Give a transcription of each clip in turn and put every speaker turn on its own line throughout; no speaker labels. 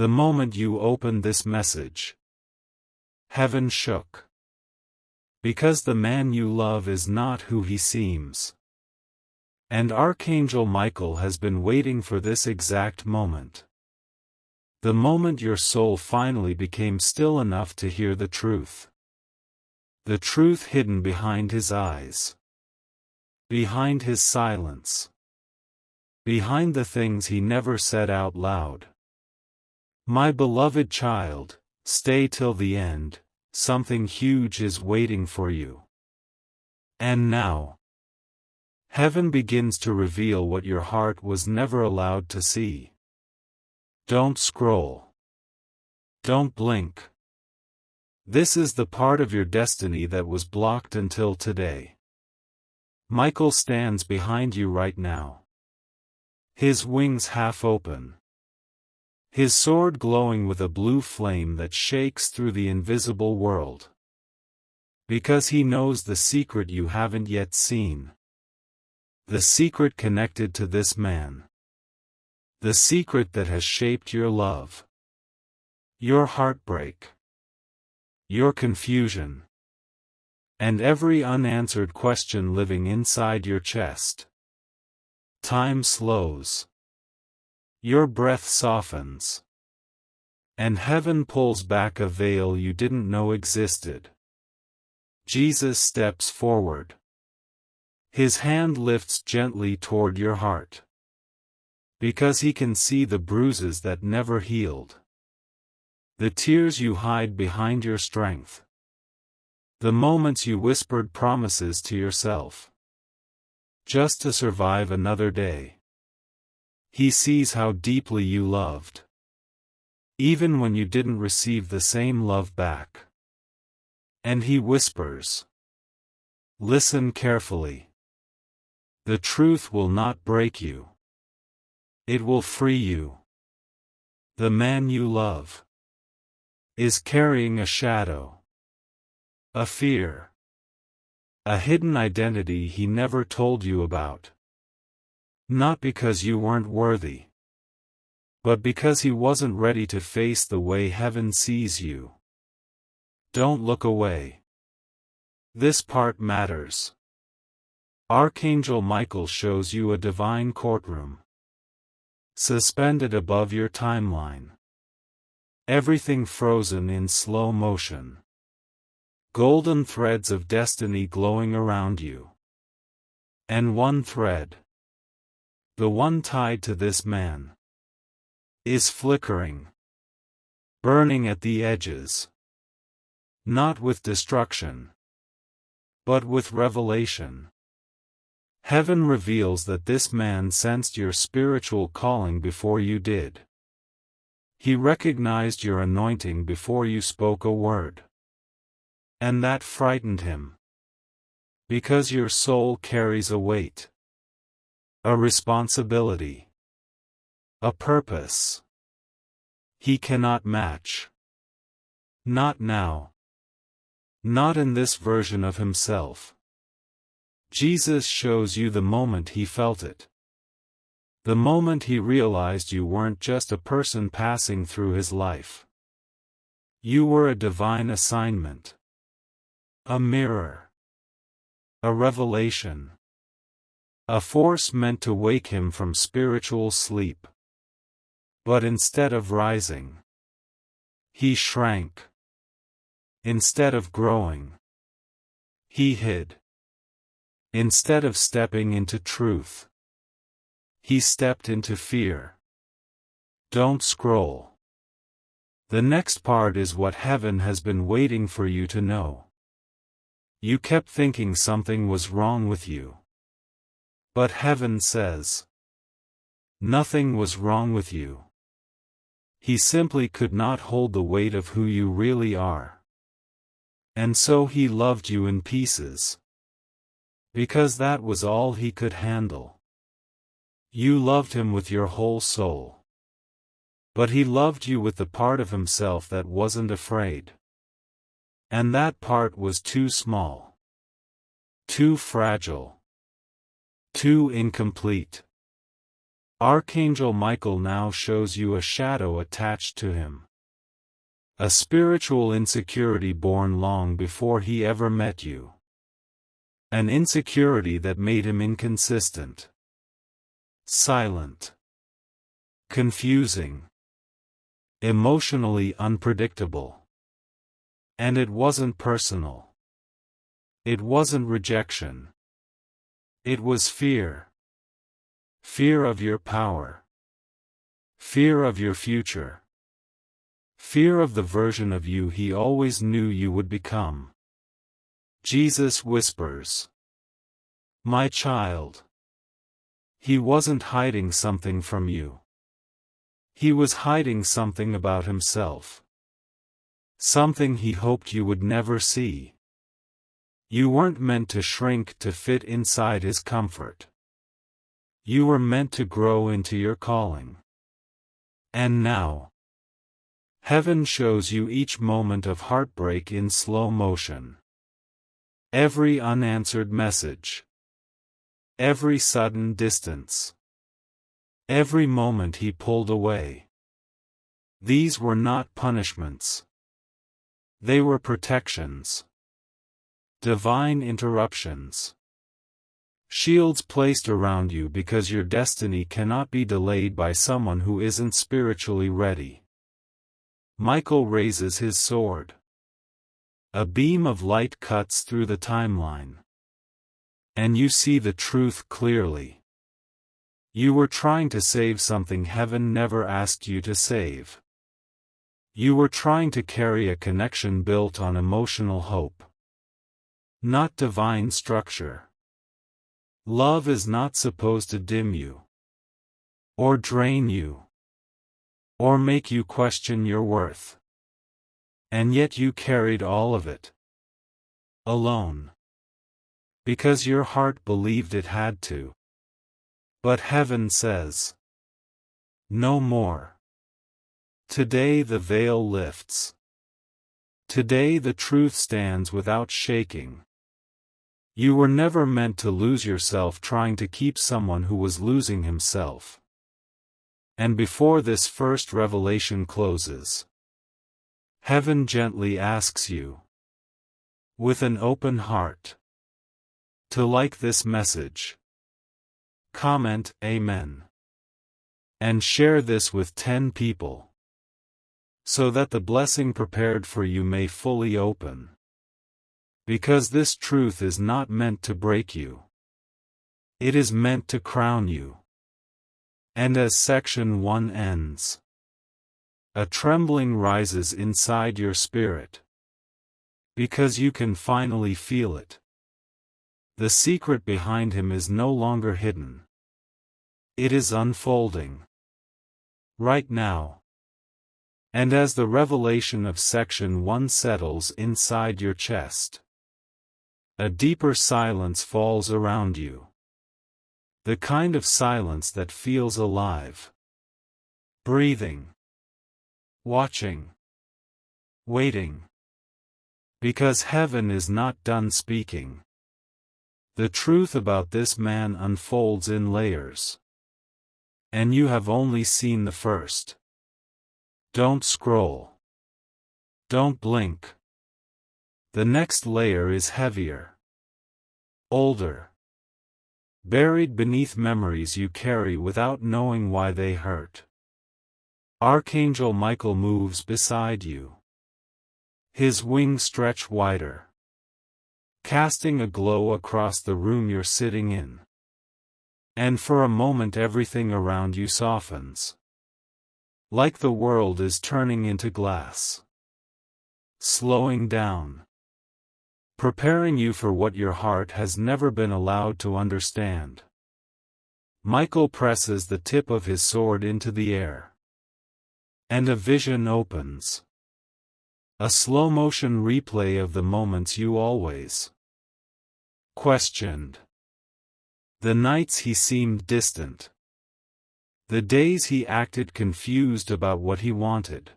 The moment you opened this message, heaven shook. Because the man you love is not who he seems. And Archangel Michael has been waiting for this exact moment. The moment your soul finally became still enough to hear the truth. The truth hidden behind his eyes. Behind his silence. Behind the things he never said out loud. My beloved child, stay till the end, something huge is waiting for you. And now, heaven begins to reveal what your heart was never allowed to see. Don't scroll. Don't blink. This is the part of your destiny that was blocked until today. Michael stands behind you right now. His wings half open. His sword glowing with a blue flame that shakes through the invisible world. Because he knows the secret you haven't yet seen. The secret connected to this man. The secret that has shaped your love. Your heartbreak. Your confusion. And every unanswered question living inside your chest. Time slows. Your breath softens. And heaven pulls back a veil you didn't know existed. Jesus steps forward. His hand lifts gently toward your heart. Because he can see the bruises that never healed. The tears you hide behind your strength. The moments you whispered promises to yourself. Just to survive another day. He sees how deeply you loved. Even when you didn't receive the same love back. And he whispers. Listen carefully. The truth will not break you. It will free you. The man you love is carrying a shadow. A fear. A hidden identity he never told you about. Not because you weren't worthy. But because he wasn't ready to face the way heaven sees you. Don't look away. This part matters. Archangel Michael shows you a divine courtroom. Suspended above your timeline. Everything frozen in slow motion. Golden threads of destiny glowing around you. And one thread, the one tied to this man, is flickering. Burning at the edges. Not with destruction, but with revelation. Heaven reveals that this man sensed your spiritual calling before you did. He recognized your anointing before you spoke a word. And that frightened him. Because your soul carries a weight. A responsibility. A purpose. He cannot match. Not now. Not in this version of himself. Jesus shows you the moment he felt it. The moment he realized you weren't just a person passing through his life. You were a divine assignment. A mirror. A revelation. A force meant to wake him from spiritual sleep. But instead of rising, he shrank. Instead of growing, he hid. Instead of stepping into truth, he stepped into fear. Don't scroll. The next part is what heaven has been waiting for you to know. You kept thinking something was wrong with you. But heaven says, nothing was wrong with you. He simply could not hold the weight of who you really are. And so he loved you in pieces. Because that was all he could handle. You loved him with your whole soul. But he loved you with the part of himself that wasn't afraid. And that part was too small. Too fragile. Too incomplete. Archangel Michael now shows you a shadow attached to him. A spiritual insecurity born long before he ever met you. An insecurity that made him inconsistent, silent, confusing, emotionally unpredictable. And it wasn't personal. It wasn't rejection. It was fear. Fear of your power. Fear of your future. Fear of the version of you he always knew you would become. Jesus whispers, "My child." He wasn't hiding something from you. He was hiding something about himself. Something he hoped you would never see. You weren't meant to shrink to fit inside his comfort. You were meant to grow into your calling. And now, heaven shows you each moment of heartbreak in slow motion. Every unanswered message. Every sudden distance. Every moment he pulled away. These were not punishments. They were protections. Divine interruptions. Shields placed around you because your destiny cannot be delayed by someone who isn't spiritually ready. Michael raises his sword. A beam of light cuts through the timeline. And you see the truth clearly. You were trying to save something heaven never asked you to save. You were trying to carry a connection built on emotional hope, not divine structure. Love is not supposed to dim you, or drain you, or make you question your worth. And yet you carried all of it. Alone. Because your heart believed it had to. But heaven says, no more. Today the veil lifts. Today the truth stands without shaking. You were never meant to lose yourself trying to keep someone who was losing himself. And before this first revelation closes, heaven gently asks you, with an open heart, to like this message. Comment Amen. And share this with 10 people, so that the blessing prepared for you may fully open. Because this truth is not meant to break you. It is meant to crown you. And as section 1 ends, a trembling rises inside your spirit. Because you can finally feel it. The secret behind him is no longer hidden. It is unfolding. Right now. And as the revelation of section 1 settles inside your chest, a deeper silence falls around you. The kind of silence that feels alive. Breathing. Watching. Waiting. Because heaven is not done speaking. The truth about this man unfolds in layers. And you have only seen the first. Don't scroll. Don't blink. The next layer is heavier. Older. Buried beneath memories you carry without knowing why they hurt. Archangel Michael moves beside you. His wings stretch wider, casting a glow across the room you're sitting in. And for a moment everything around you softens. Like the world is turning into glass. Slowing down. Preparing you for what your heart has never been allowed to understand. Michael presses the tip of his sword into the air. And a vision opens. A slow-motion replay of the moments you always questioned. The nights he seemed distant. The days he acted confused about what he wanted.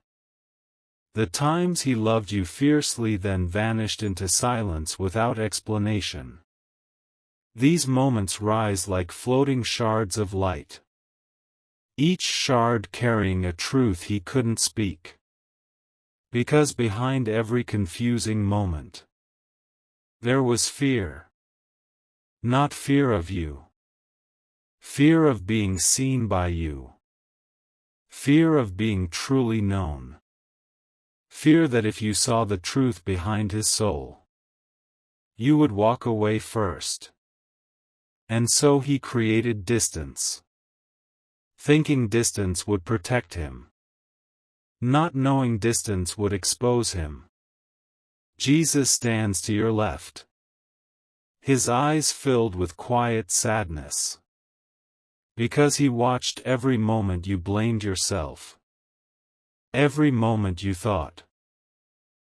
The times he loved you fiercely then vanished into silence without explanation. These moments rise like floating shards of light. each shard carrying a truth he couldn't speak. Because behind every confusing moment, there was fear. Not fear of you. Fear of being seen by you. Fear of being truly known. Fear that if you saw the truth behind his soul, you would walk away first. And so he created distance, thinking distance would protect him, not knowing distance would expose him. Jesus stands to your left, his eyes filled with quiet sadness, because he watched every moment you blamed yourself, every moment you thought,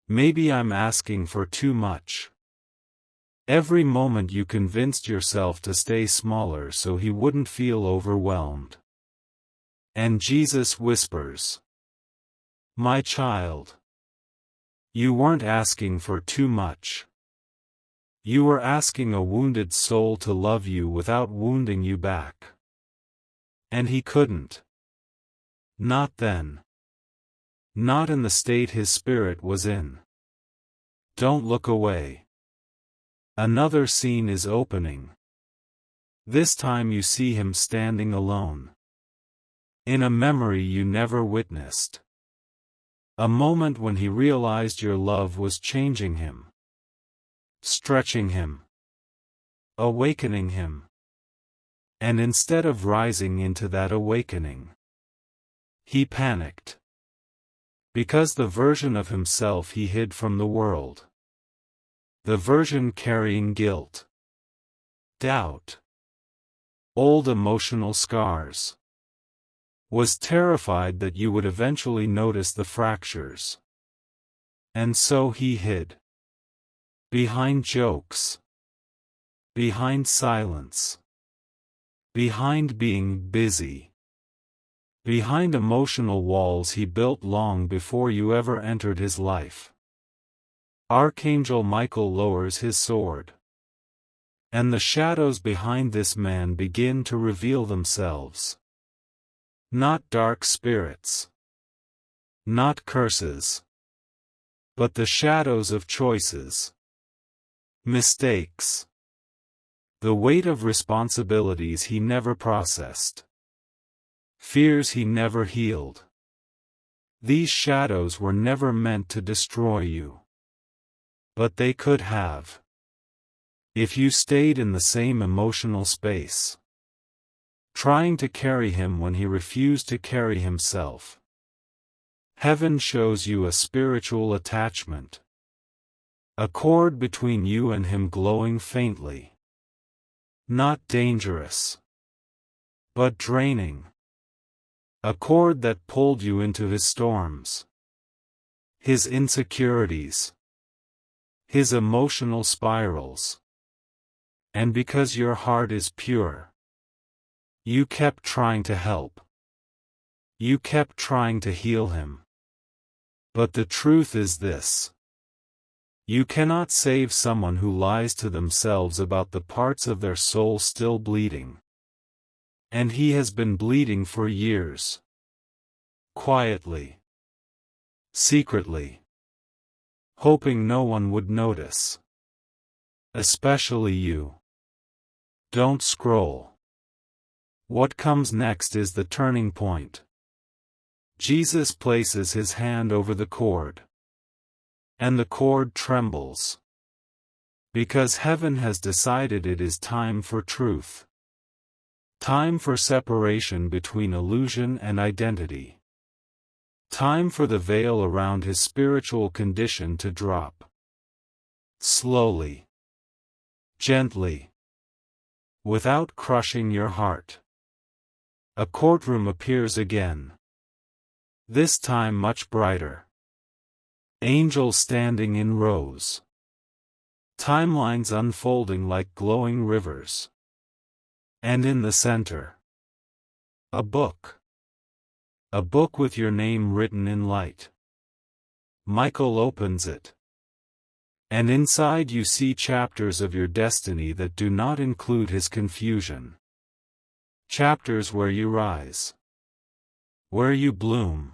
maybe I'm asking for too much. Every moment you convinced yourself to stay smaller so he wouldn't feel overwhelmed. And Jesus whispers, "My child, you weren't asking for too much. You were asking a wounded soul to love you without wounding you back. And he couldn't. Not then. Not in the state his spirit was in. Don't look away." Another scene is opening. This time you see him standing alone, in a memory you never witnessed. A moment when he realized your love was changing him, stretching him, awakening him. And instead of rising into that awakening, he panicked. Because the version of himself he hid from the world, the version carrying guilt, doubt, old emotional scars, was terrified that you would eventually notice the fractures. And so he hid. Behind jokes. Behind silence. Behind being busy. Behind emotional walls he built long before you ever entered his life. Archangel Michael lowers his sword. And the shadows behind this man begin to reveal themselves. Not dark spirits. Not curses. But the shadows of choices. Mistakes. The weight of responsibilities he never processed. Fears he never healed. These shadows were never meant to destroy you. But they could have. If you stayed in the same emotional space, trying to carry him when he refused to carry himself. Heaven shows you a spiritual attachment. A cord between you and him glowing faintly. Not dangerous, but draining. A cord that pulled you into his storms, his insecurities, his emotional spirals. And because your heart is pure, you kept trying to help. You kept trying to heal him. But the truth is this. You cannot save someone who lies to themselves about the parts of their soul still bleeding. And he has been bleeding for years. Quietly. Secretly. Hoping no one would notice. Especially you. Don't scroll. What comes next is the turning point. Jesus places his hand over the cord. And the cord trembles. Because heaven has decided it is time for truth. Time for separation between illusion and identity. Time for the veil around his spiritual condition to drop. Slowly. Gently. Without crushing your heart. A courtroom appears again. This time much brighter. Angels standing in rows. Timelines unfolding like glowing rivers. And in the center, a book. A book with your name written in light. Michael opens it. And inside you see chapters of your destiny that do not include his confusion. Chapters where you rise. where you bloom,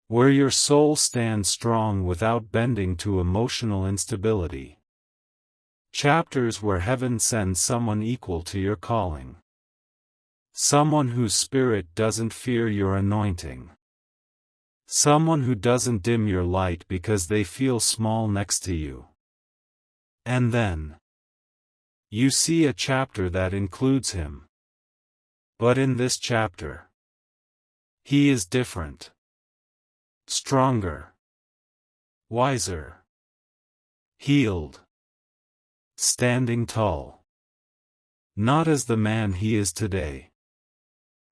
where your soul stands strong without bending to emotional instability. Chapters where heaven sends someone equal to your calling. Someone whose spirit doesn't fear your anointing. Someone who doesn't dim your light because they feel small next to you. And then you see a chapter that includes him. But in this chapter, he is different. Stronger. Wiser. Healed. Standing tall. Not as the man he is today,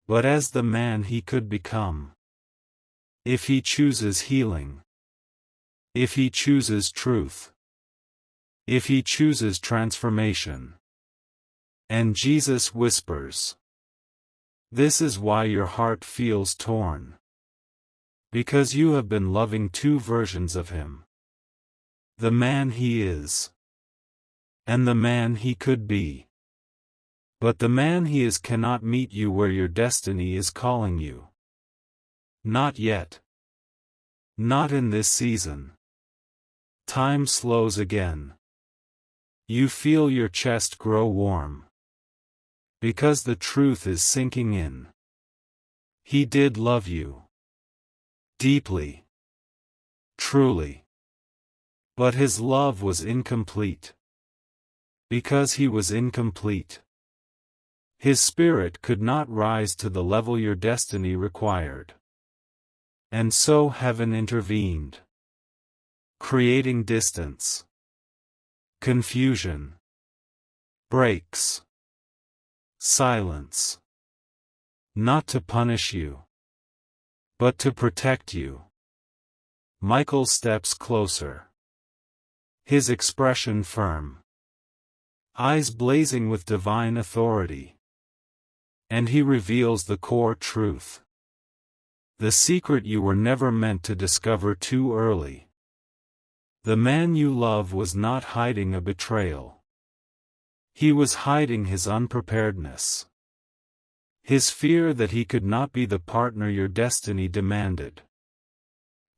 but as the man he could become. If he chooses healing. If he chooses truth. If he chooses transformation. And Jesus whispers, "This is why your heart feels torn. Because you have been loving two versions of him. The man he is. And the man he could be. But the man he is cannot meet you where your destiny is calling you. Not yet. Not in this season. Time slows again. You feel your chest grow warm. Because the truth is sinking in. He did love you. Deeply. Truly. But his love was incomplete. Because he was incomplete. His spirit could not rise to the level your destiny required. And so heaven intervened. Creating distance. Confusion. Breaks. Silence. Not to punish you, but to protect you. Michael steps closer. His expression firm. Eyes blazing with divine authority. And he reveals the core truth. The secret you were never meant to discover too early. The man you love was not hiding a betrayal. He was hiding his unpreparedness. His fear that he could not be the partner your destiny demanded.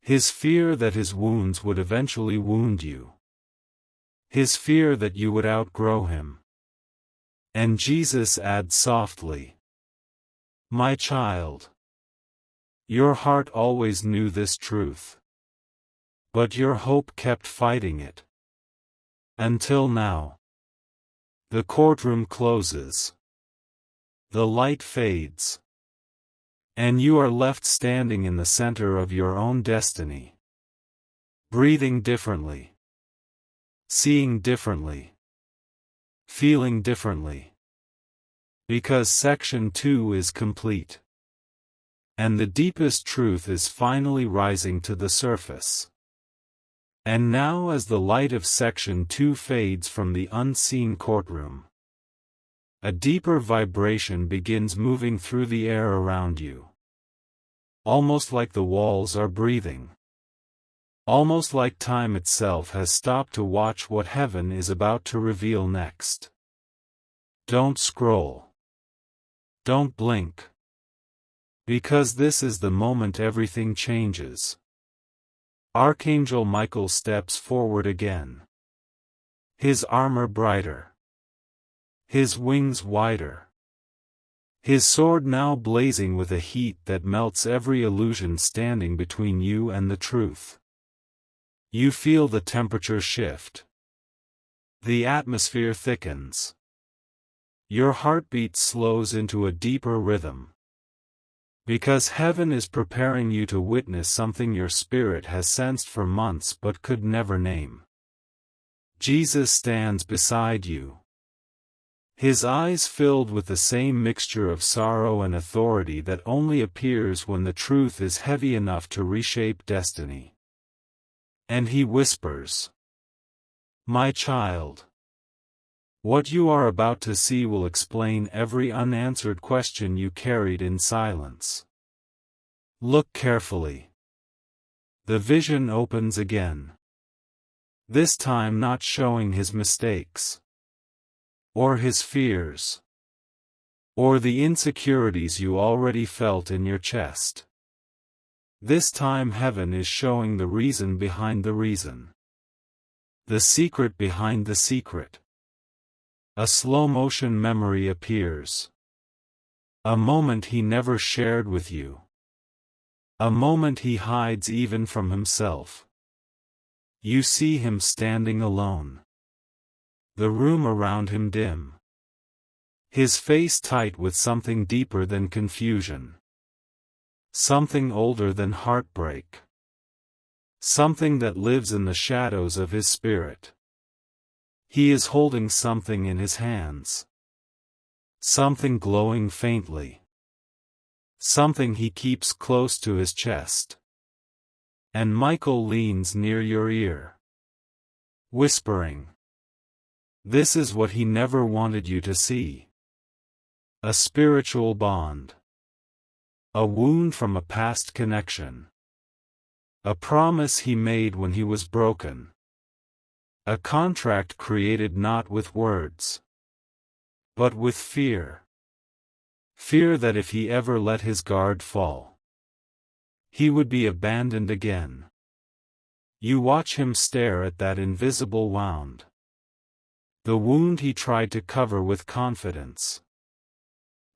His fear that his wounds would eventually wound you. His fear that you would outgrow him. And Jesus adds softly, "My child, your heart always knew this truth. But your hope kept fighting it. Until now." The courtroom closes. The light fades. And you are left standing in the center of your own destiny. Breathing differently. Seeing differently. Feeling differently. Because section 2 is complete. And the deepest truth is finally rising to the surface. And now as the light of section 2 fades from the unseen courtroom, a deeper vibration begins moving through the air around you. Almost like the walls are breathing. Almost like time itself has stopped to watch what heaven is about to reveal next. Don't scroll. Don't blink. Because this is the moment everything changes. Archangel Michael steps forward again. His armor brighter. His wings wider. His sword now blazing with a heat that melts every illusion standing between you and the truth. You feel the temperature shift. The atmosphere thickens. Your heartbeat slows into a deeper rhythm. Because heaven is preparing you to witness something your spirit has sensed for months but could never name. Jesus stands beside you. His eyes filled with the same mixture of sorrow and authority that only appears when the truth is heavy enough to reshape destiny. And he whispers, "My child, what you are about to see will explain every unanswered question you carried in silence. Look carefully." The vision opens again. This time not showing his mistakes. Or his fears. or the insecurities you already felt in your chest. This time heaven is showing the reason behind the reason. The secret behind the secret. A slow-motion memory appears. A moment he never shared with you. A moment he hides even from himself. You see him standing alone. The room around him dim. His face tight with something deeper than confusion. Something older than heartbreak. Something that lives in the shadows of his spirit. He is holding something in his hands. Something glowing faintly. Something he keeps close to his chest. And Michael leans near your ear, whispering, "This is what he never wanted you to see." A spiritual bond. A wound from a past connection. A promise he made when he was broken. A contract created not with words, but with fear. Fear that if he ever let his guard fall, he would be abandoned again. You watch him stare at that invisible wound. The wound he tried to cover with confidence.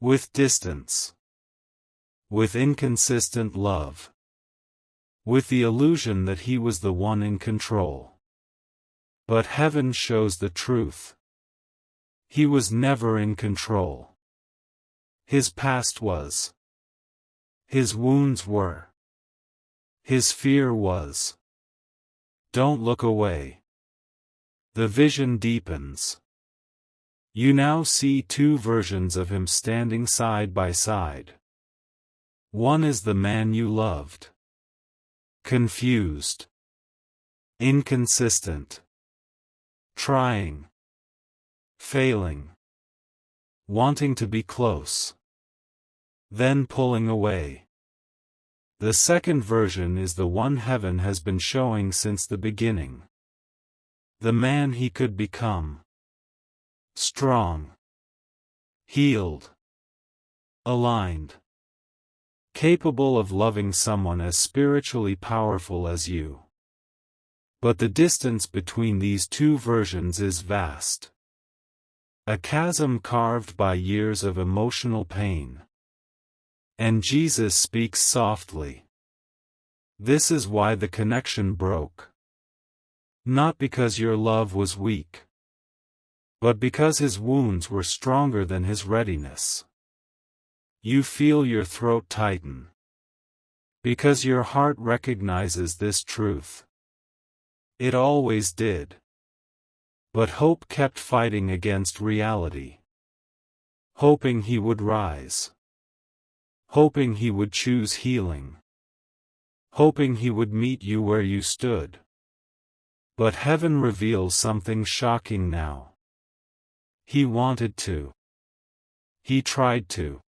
With distance. With inconsistent love. With the illusion that he was the one in control. But heaven shows the truth. He was never in control. His past was. His wounds were. His fear was. Don't look away. The vision deepens. You now see two versions of him standing side by side. One is the man you loved. Confused. Inconsistent. Trying. Failing. Wanting to be close. Then pulling away. The second version is the one heaven has been showing since the beginning. The man he could become. Strong. Healed. Aligned. Capable of loving someone as spiritually powerful as you. But the distance between these two versions is vast. A chasm carved by years of emotional pain. And Jesus speaks softly. This is why the connection broke. Not because your love was weak, but because his wounds were stronger than his readiness. You feel your throat tighten. Because your heart recognizes this truth. It always did. But hope kept fighting against reality. Hoping he would rise. Hoping he would choose healing. Hoping he would meet you where you stood. But heaven reveals something shocking now. He wanted to. He tried to.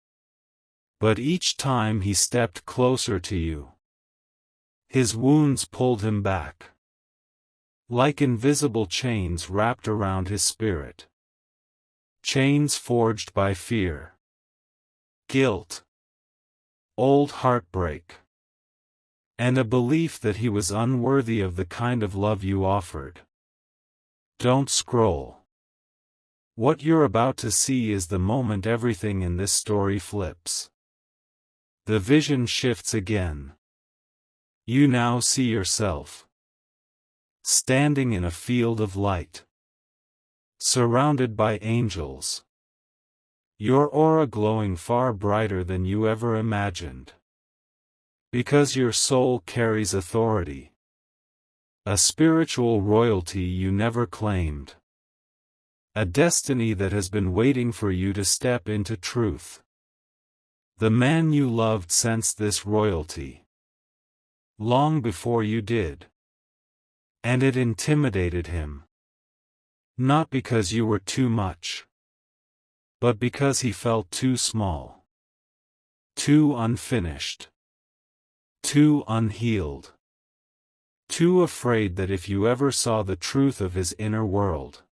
But each time he stepped closer to you, his wounds pulled him back. Like invisible chains wrapped around his spirit. Chains forged by fear. Guilt. Old heartbreak. And a belief that he was unworthy of the kind of love you offered. Don't scroll. What you're about to see is the moment everything in this story flips. The vision shifts again. You now see yourself. Standing in a field of light. Surrounded by angels. Your aura glowing far brighter than you ever imagined. Because your soul carries authority. A spiritual royalty you never claimed. A destiny that has been waiting for you to step into truth. The man you loved sensed this royalty. Long before you did. And it intimidated him. Not because you were too much. But because he felt too small. Too unfinished. Too unhealed. Too afraid that if you ever saw the truth of his inner world,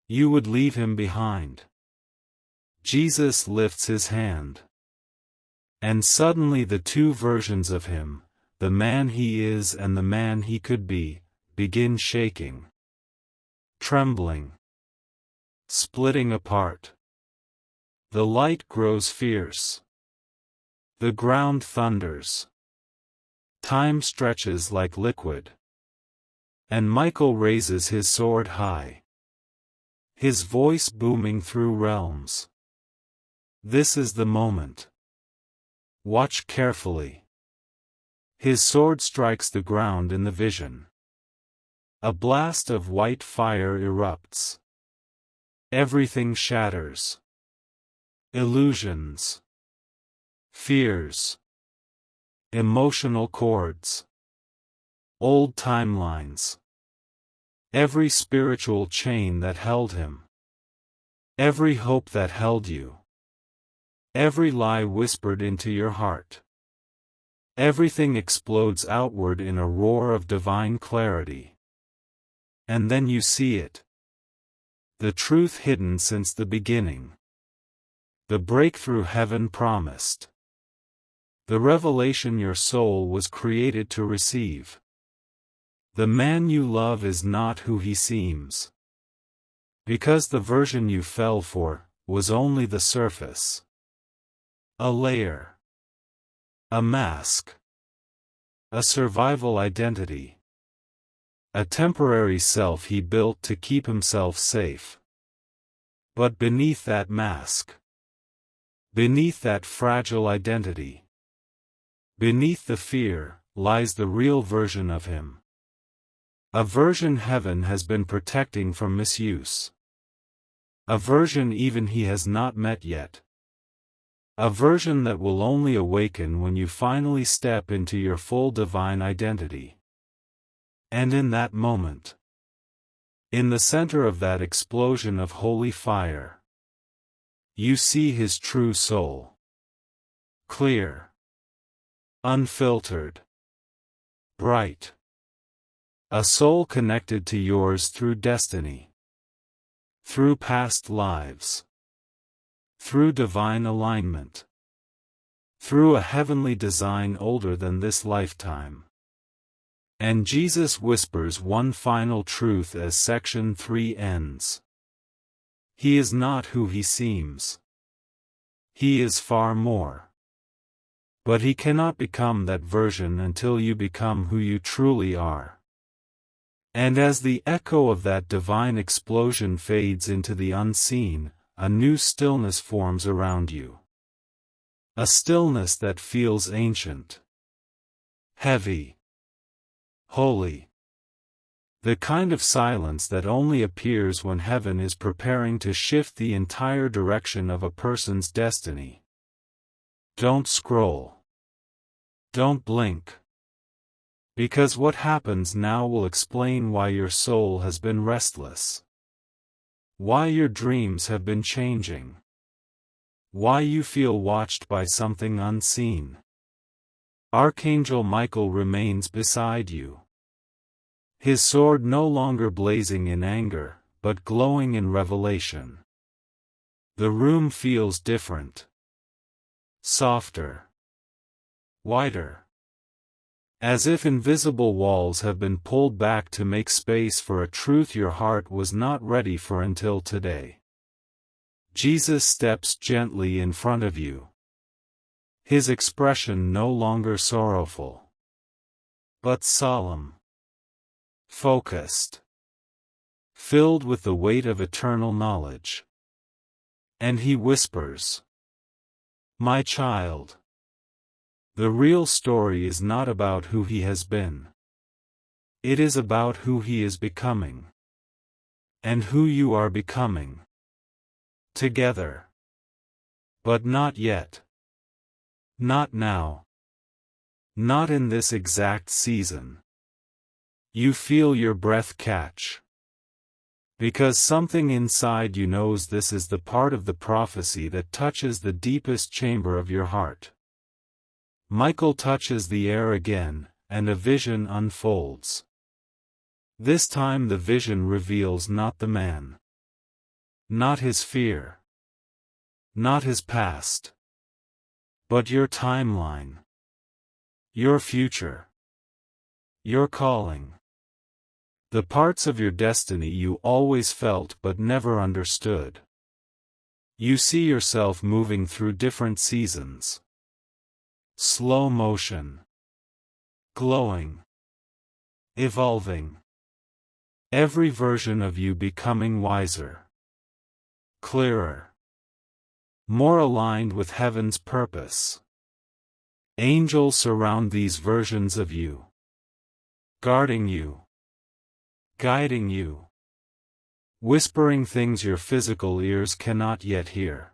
you would leave him behind. Jesus lifts his hand. And suddenly the two versions of him, the man he is and the man he could be, begin shaking, trembling, splitting apart. The light grows fierce. The ground thunders. Time stretches like liquid. And Michael raises his sword high, his voice booming through realms. This is the moment. Watch carefully. His sword strikes the ground in the vision. A blast of white fire erupts. Everything shatters. Illusions. Fears. Emotional cords. Old timelines. Every spiritual chain that held him. Every hope that held you. Every lie whispered into your heart. Everything explodes outward in a roar of divine clarity. And then you see it. The truth hidden since the beginning. The breakthrough heaven promised. The revelation your soul was created to receive. The man you love is not who he seems. Because the version you fell for was only the surface. A layer. A mask. A survival identity. A temporary self he built to keep himself safe. But beneath that mask, beneath that fragile identity, beneath the fear, lies the real version of him. A version heaven has been protecting from misuse. A version even he has not met yet. A version that will only awaken when you finally step into your full divine identity. And in that moment, in the center of that explosion of holy fire, you see his true soul. Clear. Unfiltered. Bright. A soul connected to yours through destiny. Through past lives. Through divine alignment. Through a heavenly design older than this lifetime. And Jesus whispers one final truth as section 3 ends. He is not who he seems. He is far more. But he cannot become that version until you become who you truly are. And as the echo of that divine explosion fades into the unseen, a new stillness forms around you. A stillness that feels ancient. Heavy. Holy. The kind of silence that only appears when heaven is preparing to shift the entire direction of a person's destiny. Don't scroll. Don't blink. Because what happens now will explain why your soul has been restless. Why your dreams have been changing. Why you feel watched by something unseen. Archangel Michael remains beside you. His sword no longer blazing in anger, but glowing in revelation. The room feels different. Softer. Wider. As if invisible walls have been pulled back to make space for a truth your heart was not ready for until today. Jesus steps gently in front of you. His expression no longer sorrowful, but solemn. Focused. Filled with the weight of eternal knowledge. And he whispers, "My child. The real story is not about who he has been. It is about who he is becoming. And who you are becoming. Together. But not yet. Not now. Not in this exact season. You feel your breath catch. Because something inside you knows this is the part of the prophecy that touches the deepest chamber of your heart. Michael touches the air again, and a vision unfolds. This time the vision reveals not the man. Not his fear. Not his past, but your timeline, your future, your calling. The parts of your destiny you always felt but never understood. You see yourself moving through different seasons. Slow motion. Glowing. Evolving. Every version of you becoming wiser. Clearer. More aligned with heaven's purpose. Angels surround these versions of you. Guarding you. Guiding you. Whispering things your physical ears cannot yet hear.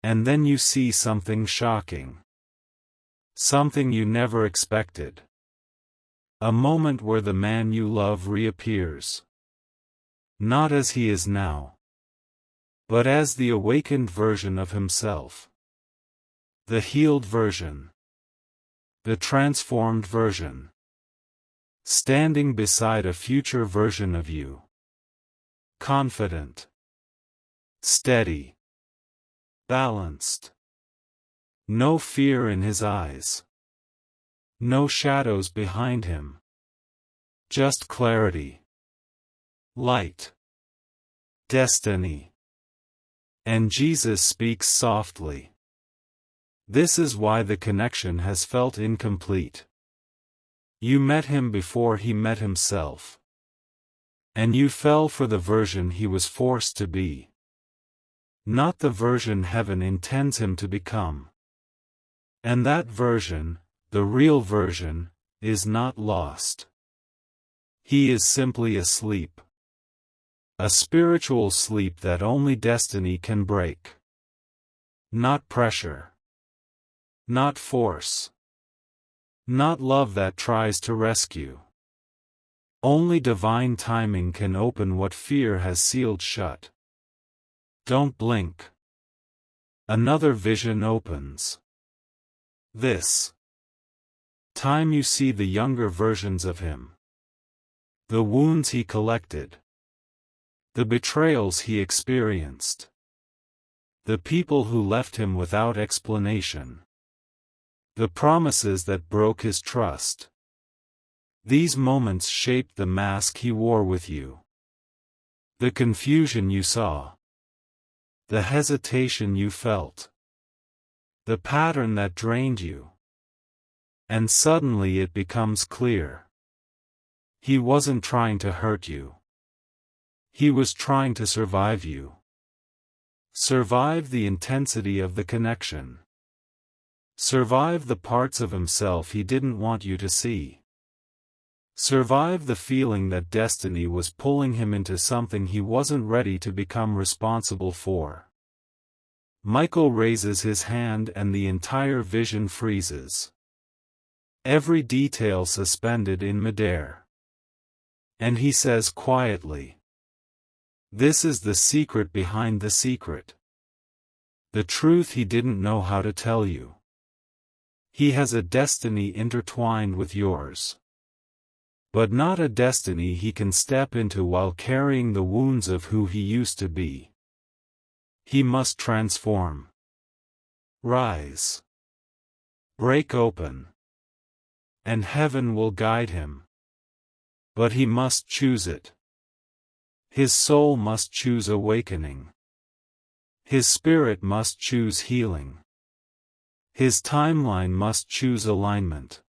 And then you see something shocking. Something you never expected. A moment where the man you love reappears. Not as he is now, but as the awakened version of himself. The healed version. The transformed version. Standing beside a future version of you. Confident. Steady. Balanced. No fear in his eyes. No shadows behind him. Just clarity. Light. Destiny. And Jesus speaks softly. This is why the connection has felt incomplete. You met him before he met himself. And you fell for the version he was forced to be. Not the version heaven intends him to become. And that version, the real version, is not lost. He is simply asleep. A spiritual sleep that only destiny can break. Not pressure. Not force. Not love that tries to rescue. Only divine timing can open what fear has sealed shut. Don't blink. Another vision opens. This time you see the younger versions of him. The wounds he collected. The betrayals he experienced. The people who left him without explanation. The promises that broke his trust. These moments shaped the mask he wore with you. The confusion you saw. The hesitation you felt. The pattern that drained you. And suddenly it becomes clear. He wasn't trying to hurt you. He was trying to survive you. Survive the intensity of the connection. Survive the parts of himself he didn't want you to see. Survive the feeling that destiny was pulling him into something he wasn't ready to become responsible for. Michael raises his hand and the entire vision freezes. Every detail suspended in midair. And he says quietly, "This is the secret behind the secret. The truth he didn't know how to tell you. He has a destiny intertwined with yours. But not a destiny he can step into while carrying the wounds of who he used to be. He must transform. Rise. Break open. And heaven will guide him. But he must choose it. His soul must choose awakening. His spirit must choose healing. His timeline must choose alignment.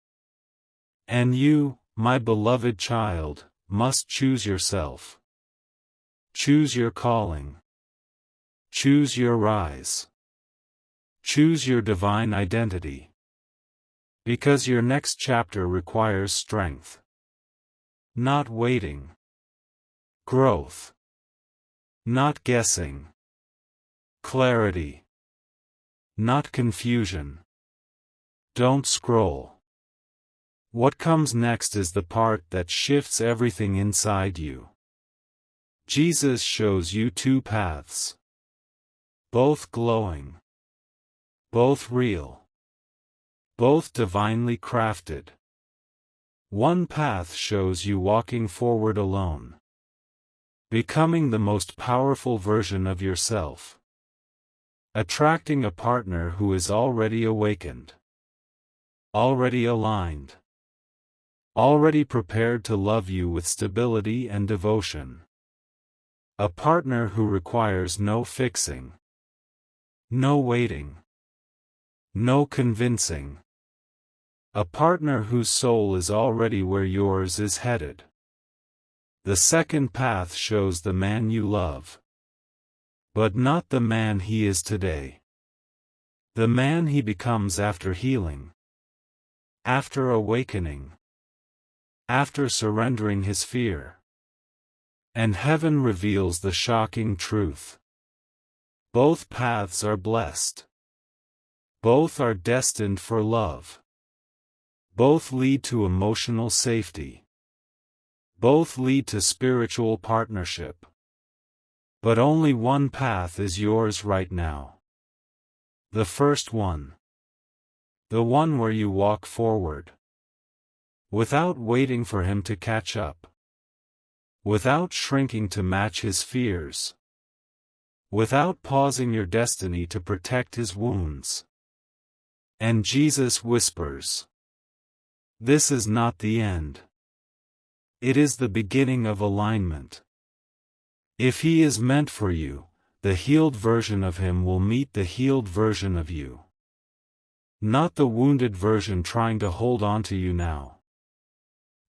And you, my beloved child, must choose yourself. Choose your calling. Choose your rise. Choose your divine identity. Because your next chapter requires strength. Not waiting. Growth. Not guessing. Clarity. Not confusion. Don't scroll. What comes next is the part that shifts everything inside you. Jesus shows you two paths. Both glowing. Both real. Both divinely crafted. One path shows you walking forward alone. Becoming the most powerful version of yourself. attracting a partner who is already awakened, already aligned, already prepared to love you with stability and devotion. A partner who requires no fixing, no waiting, no convincing. A partner whose soul is already where yours is headed. The second path shows the man you love, but not the man he is today. The man he becomes after healing, after awakening, after surrendering his fear. And heaven reveals the shocking truth. Both paths are blessed. Both are destined for love. Both lead to emotional safety. Both lead to spiritual partnership. But only one path is yours right now. The first one. The one where you walk forward, without waiting for him to catch up, without shrinking to match his fears, without pausing your destiny to protect his wounds. And Jesus whispers, "This is not the end. It is the beginning of alignment." If he is meant for you, the healed version of him will meet the healed version of you. Not the wounded version trying to hold on to you now.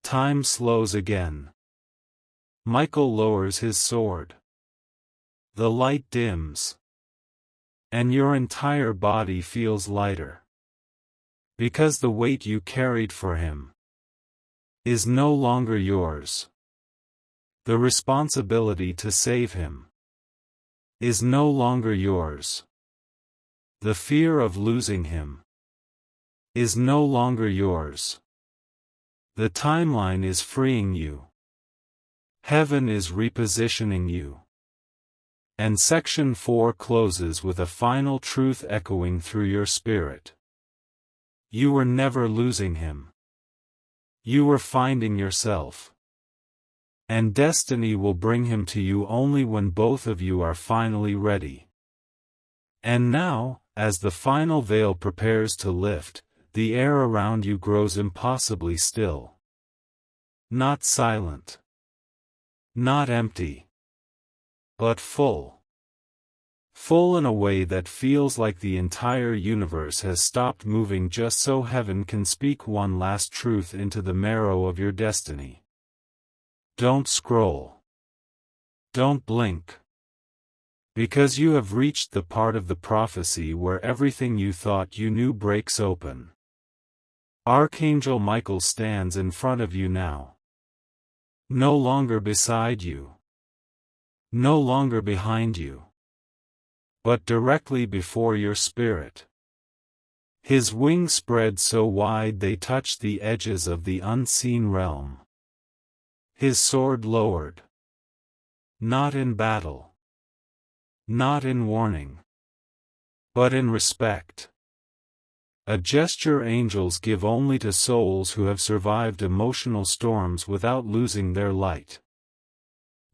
Time slows again. Michael lowers his sword. The light dims. And your entire body feels lighter. Because the weight you carried for him is no longer yours. The responsibility to save him is no longer yours. The fear of losing him is no longer yours. The timeline is freeing you. Heaven is repositioning you. And section 4 closes with a final truth echoing through your spirit. You were never losing him. You were finding yourself. And destiny will bring him to you only when both of you are finally ready. And now, as the final veil prepares to lift, the air around you grows impossibly still. Not silent. Not empty. But full. Full in a way that feels like the entire universe has stopped moving just so heaven can speak one last truth into the marrow of your destiny. Don't scroll. Don't blink. Because you have reached the part of the prophecy where everything you thought you knew breaks open. Archangel Michael stands in front of you now. No longer beside you. No longer behind you. But directly before your spirit. His wings spread so wide they touch the edges of the unseen realm. His sword lowered. Not in battle. Not in warning. But in respect. A gesture angels give only to souls who have survived emotional storms without losing their light.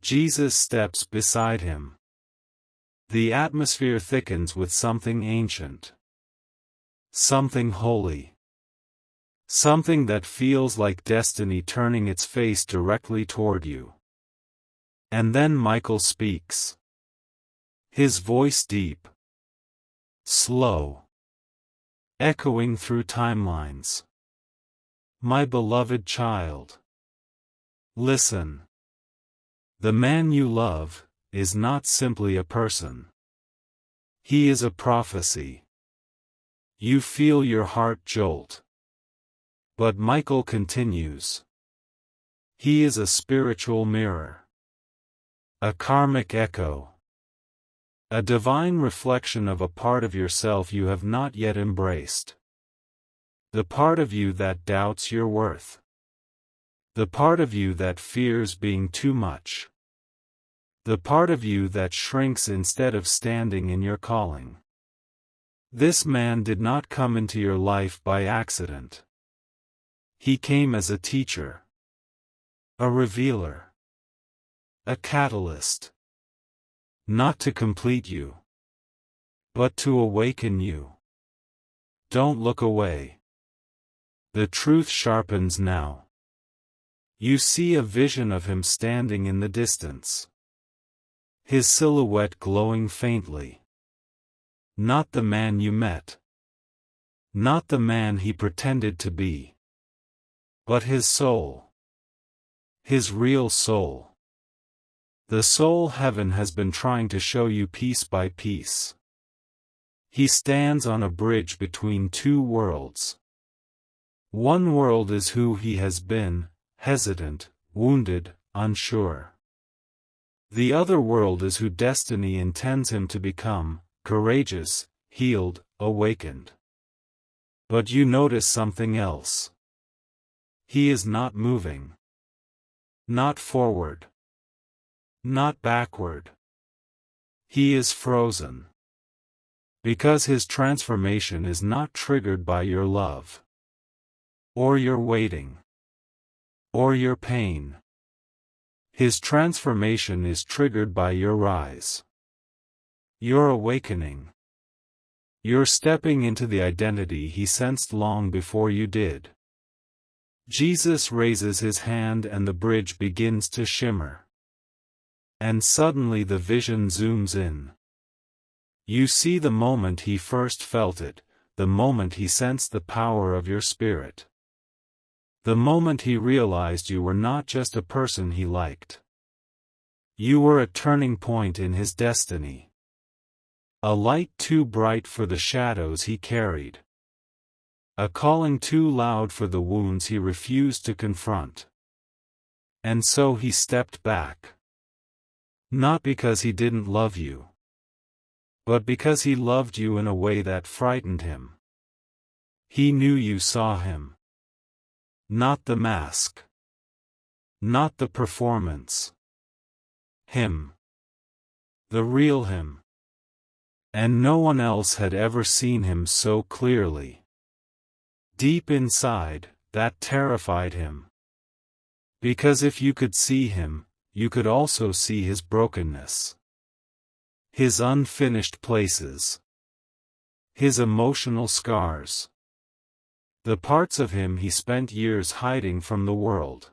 Jesus steps beside him. The atmosphere thickens with something ancient. Something holy. Something that feels like destiny turning its face directly toward you. And then Michael speaks. His voice deep. Slow. Echoing through timelines. My beloved child. Listen. The man you love is not simply a person. He is a prophecy. You feel your heart jolt. But Michael continues. He is a spiritual mirror. A karmic echo. A divine reflection of a part of yourself you have not yet embraced. The part of you that doubts your worth. The part of you that fears being too much. The part of you that shrinks instead of standing in your calling. This man did not come into your life by accident. He came as a teacher. A revealer. A catalyst. Not to complete you, but to awaken you. Don't look away. The truth sharpens now. You see a vision of him standing in the distance, his silhouette glowing faintly. Not the man you met. Not the man he pretended to be. But his soul. His real soul. The soul heaven has been trying to show you piece by piece. He stands on a bridge between two worlds. One world is who he has been, hesitant, wounded, unsure. The other world is who destiny intends him to become, courageous, healed, awakened. But you notice something else. He is not moving. Not forward. Not backward. He is frozen. Because his transformation is not triggered by your love. Or your waiting. Or your pain. His transformation is triggered by your rise. Your awakening. You're stepping into the identity he sensed long before you did. Jesus raises his hand and the bridge begins to shimmer. And suddenly the vision zooms in. You see the moment he first felt it, the moment he sensed the power of your spirit. The moment he realized you were not just a person he liked. You were a turning point in his destiny. A light too bright for the shadows he carried. A calling too loud for the wounds he refused to confront. And so he stepped back. Not because he didn't love you, but because he loved you in a way that frightened him. He knew you saw him. Not the mask. Not the performance. Him. The real him. And no one else had ever seen him so clearly. Deep inside, that terrified him. Because if you could see him, you could also see his brokenness. His unfinished places. His emotional scars. The parts of him he spent years hiding from the world.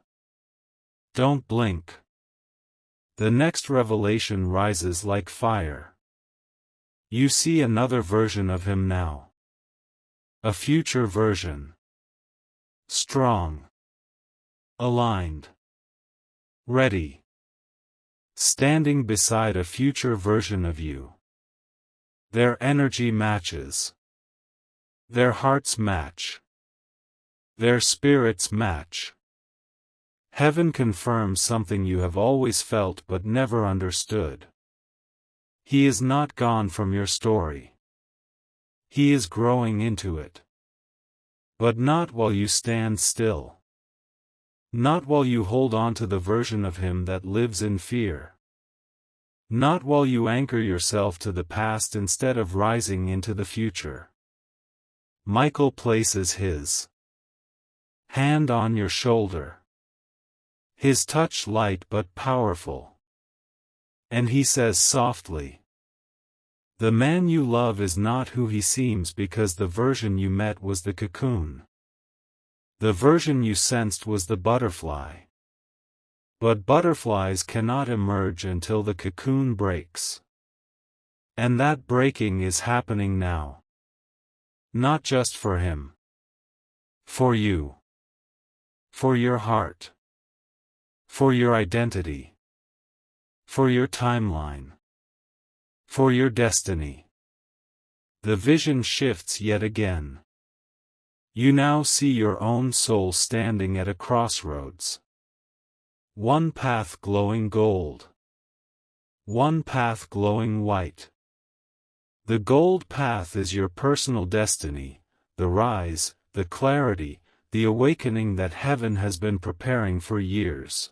Don't blink. The next revelation rises like fire. You see another version of him now. A future version. Strong. Aligned. Ready. Standing beside a future version of you. Their energy matches. Their hearts match. Their spirits match. Heaven confirms something you have always felt but never understood. He is not gone from your story. He is growing into it. But not while you stand still. Not while you hold on to the version of him that lives in fear. Not while you anchor yourself to the past instead of rising into the future. Michael places his hand on your shoulder. His touch light but powerful. And he says softly, "The man you love is not who he seems because the version you met was the cocoon. The version you sensed was the butterfly. But butterflies cannot emerge until the cocoon breaks. And that breaking is happening now. Not just for him. For you. For your heart. For your identity. For your timeline. For your destiny." The vision shifts yet again. You now see your own soul standing at a crossroads. One path glowing gold. One path glowing white. The gold path is your personal destiny, the rise, the clarity, the awakening that heaven has been preparing for years.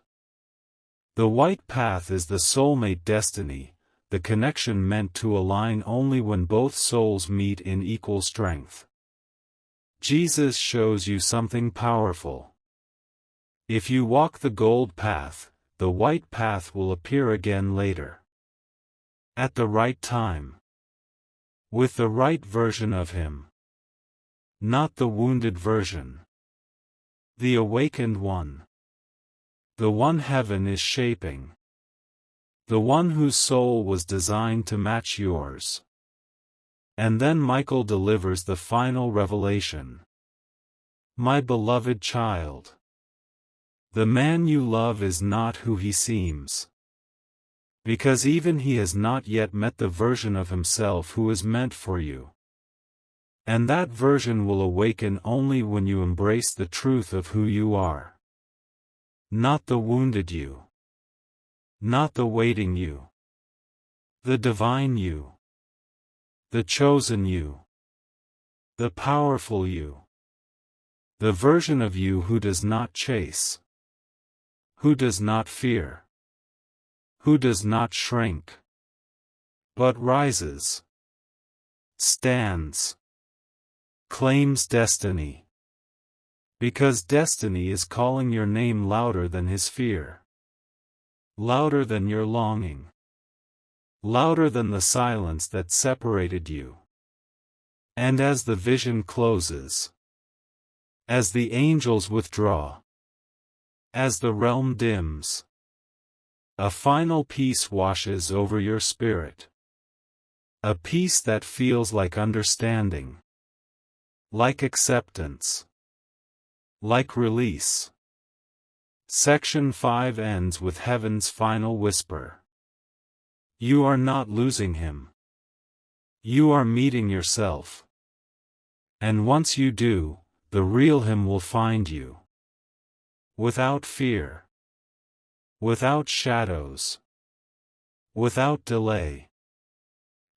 The white path is the soulmate destiny, the connection meant to align only when both souls meet in equal strength. Jesus shows you something powerful. If you walk the gold path, the white path will appear again later. At the right time. with the right version of him. Not the wounded version. The awakened one. The one heaven is shaping. The one whose soul was designed to match yours. And then Michael delivers the final revelation. My beloved child. The man you love is not who he seems. Because even he has not yet met the version of himself who is meant for you. And that version will awaken only when you embrace the truth of who you are. Not the wounded you. Not the waiting you. The divine you. The chosen you. The powerful you. The version of you who does not chase. Who does not fear. Who does not shrink. But rises. Stands. Claims destiny. Because destiny is calling your name louder than his fear. Louder than your longing. Louder than the silence that separated you. And as the vision closes, as the angels withdraw, as the realm dims, a final peace washes over your spirit. A peace that feels like understanding. Like acceptance. Like release. Section 5 ends with heaven's final whisper. You are not losing him. You are meeting yourself. And once you do, the real him will find you. Without fear. Without shadows. Without delay.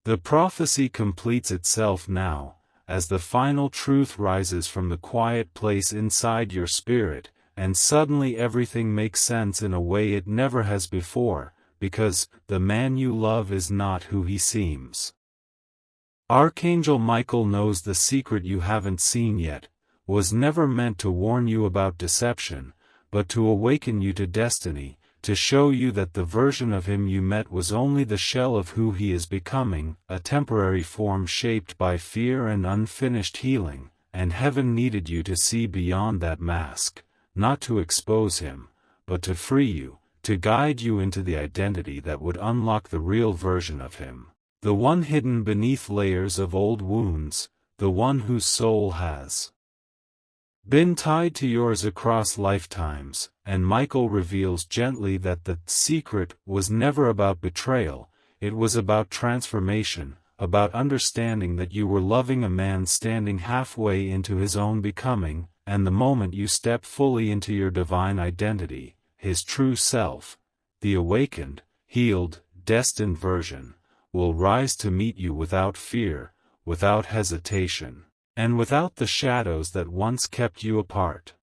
The prophecy completes itself now, as the final truth rises from the quiet place inside your spirit, and suddenly everything makes sense in a way it never has before, because the man you love is not who he seems. Archangel Michael knows the secret you haven't seen yet, was never meant to warn you about deception, but to awaken you to destiny, to show you that the version of him you met was only the shell of who he is becoming, a temporary form shaped by fear and unfinished healing, and heaven needed you to see beyond that mask, not to expose him, but to free you, to guide you into the identity that would unlock the real version of him, the one hidden beneath layers of old wounds, the one whose soul has been tied to yours across lifetimes, and Michael reveals gently that the secret was never about betrayal, it was about transformation, about understanding that you were loving a man standing halfway into his own becoming, and the moment you step fully into your divine identity, his true self, the awakened, healed, destined version, will rise to meet you without fear, without hesitation, and without the shadows that once kept you apart.